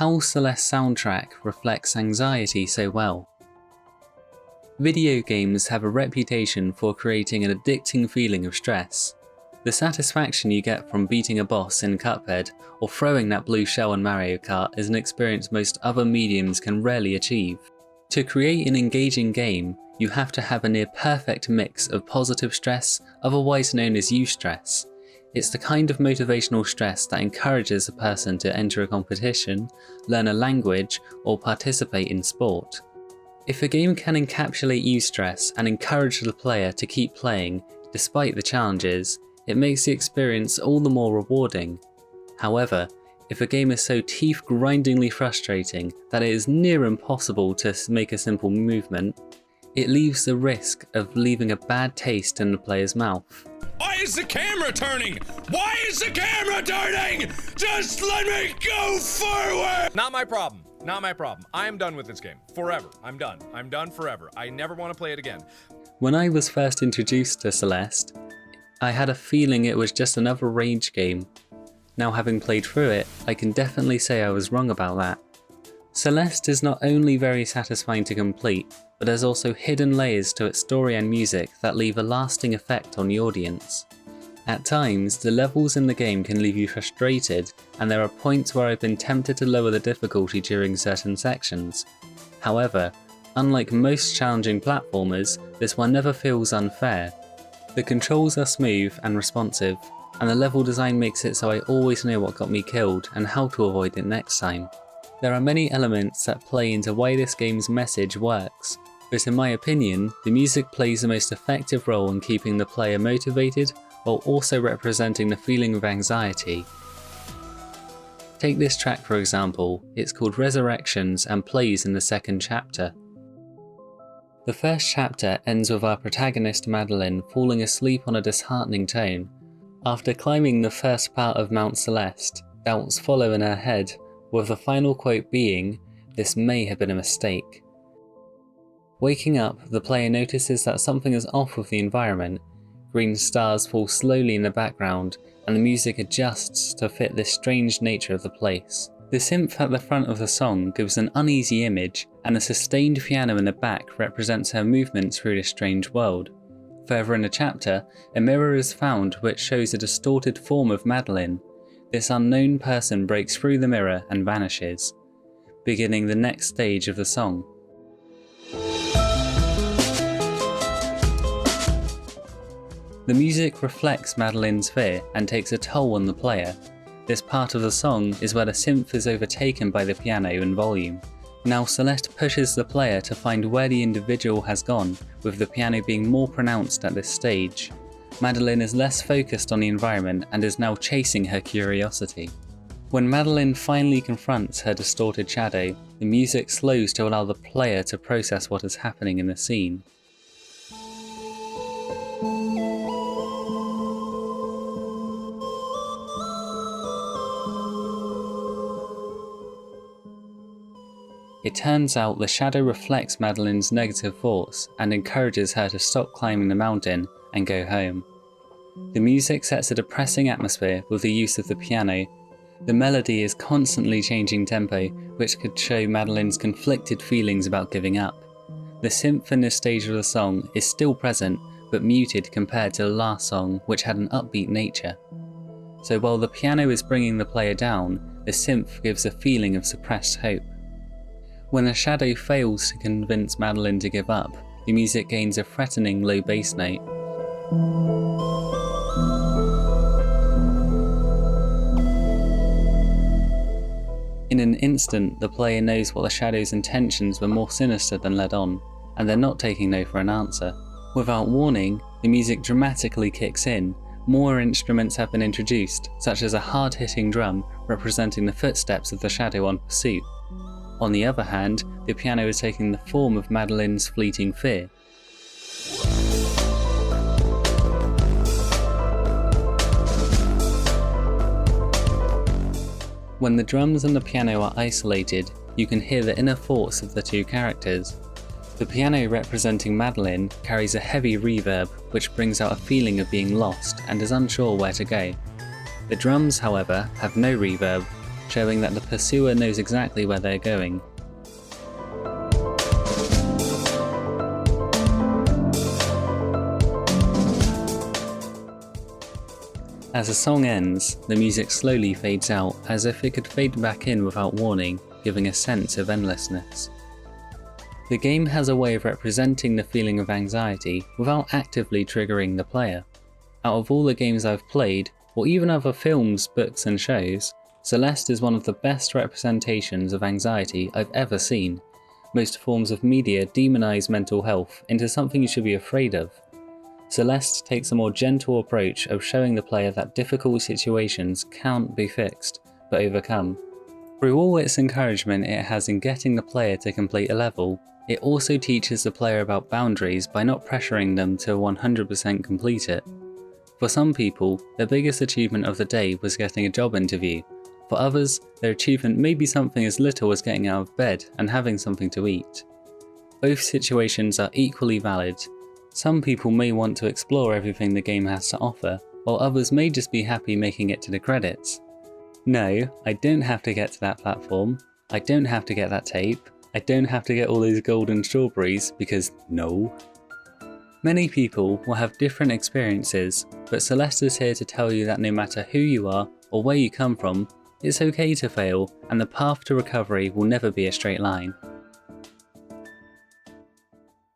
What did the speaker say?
how Celeste's soundtrack reflects anxiety so well. Video games have a reputation for creating an addicting feeling of stress. The satisfaction you get from beating a boss in Cuphead or throwing that blue shell in Mario Kart is an experience most other mediums can rarely achieve. To create an engaging game, you have to have a near perfect mix of positive stress, otherwise known as eustress. It's the kind of motivational stress that encourages a person to enter a competition, learn a language, or participate in sport. If a game can encapsulate eustress and encourage the player to keep playing despite the challenges, it makes the experience all the more rewarding. However, if a game is so teeth-grindingly frustrating that it is near impossible to make a simple movement, it leaves the risk of leaving a bad taste in the player's mouth. Why is the camera turning? Why is the camera turning? Just let me go forward! Not my problem. Not my problem. I am done with this game. Forever. I'm done. I'm done forever. I never want to play it again. When I was first introduced to Celeste, I had a feeling it was just another rage game. Now having played through it, I can definitely say I was wrong about that. Celeste is not only very satisfying to complete, but there's also hidden layers to its story and music that leave a lasting effect on the audience. At times, the levels in the game can leave you frustrated, and there are points where I've been tempted to lower the difficulty during certain sections. However, unlike most challenging platformers, this one never feels unfair. The controls are smooth and responsive, and the level design makes it so I always know what got me killed and how to avoid it next time. There are many elements that play into why this game's message works, but in my opinion, the music plays the most effective role in keeping the player motivated while also representing the feeling of anxiety. Take this track for example, it's called Resurrections and plays in the second chapter. The first chapter ends with our protagonist Madeline falling asleep on a disheartening tone. After climbing the first part of Mount Celeste, doubts follow in her head, with the final quote being, "This may have been a mistake." Waking up, the player notices that something is off with the environment. Green stars fall slowly in the background, and the music adjusts to fit this strange nature of the place. The synth at the front of the song gives an uneasy image, and the sustained piano in the back represents her movements through this strange world. Further in the chapter, a mirror is found which shows a distorted form of Madeline. This unknown person breaks through the mirror and vanishes, beginning the next stage of the song. The music reflects Madeline's fear and takes a toll on the player. This part of the song is where the synth is overtaken by the piano in volume. Now Celeste pushes the player to find where the individual has gone, with the piano being more pronounced at this stage. Madeline is less focused on the environment and is now chasing her curiosity. When Madeline finally confronts her distorted shadow, the music slows to allow the player to process what is happening in the scene. It turns out the shadow reflects Madeline's negative thoughts and encourages her to stop climbing the mountain and go home. The music sets a depressing atmosphere with the use of the piano. The melody is constantly changing tempo, which could show Madeline's conflicted feelings about giving up. The synth in this stage of the song is still present, but muted compared to the last song, which had an upbeat nature. So while the piano is bringing the player down, the synth gives a feeling of suppressed hope. When the shadow fails to convince Madeline to give up, the music gains a threatening low bass note. In an instant, the player knows what the shadow's intentions were more sinister than led on, and they're not taking no for an answer. Without warning, the music dramatically kicks in. More instruments have been introduced, such as a hard-hitting drum representing the footsteps of the shadow on pursuit. On the other hand, the piano is taking the form of Madeline's fleeting fear. When the drums and the piano are isolated, you can hear the inner thoughts of the two characters. The piano representing Madeline carries a heavy reverb, which brings out a feeling of being lost and is unsure where to go. The drums, however, have no reverb, showing that the pursuer knows exactly where they're going. As the song ends, the music slowly fades out as if it could fade back in without warning, giving a sense of endlessness. The game has a way of representing the feeling of anxiety without actively triggering the player. Out of all the games I've played, or even other films, books and shows, Celeste is one of the best representations of anxiety I've ever seen. Most forms of media demonize mental health into something you should be afraid of. Celeste takes a more gentle approach of showing the player that difficult situations can't be fixed, but overcome. Through all its encouragement it has in getting the player to complete a level, it also teaches the player about boundaries by not pressuring them to 100% complete it. For some people, their biggest achievement of the day was getting a job interview. For others, their achievement may be something as little as getting out of bed and having something to eat. Both situations are equally valid. Some people may want to explore everything the game has to offer, while others may just be happy making it to the credits. No, I don't have to get to that platform, I don't have to get that tape, I don't have to get all those golden strawberries, because no. Many people will have different experiences, but Celeste is here to tell you that no matter who you are or where you come from, it's okay to fail, and the path to recovery will never be a straight line.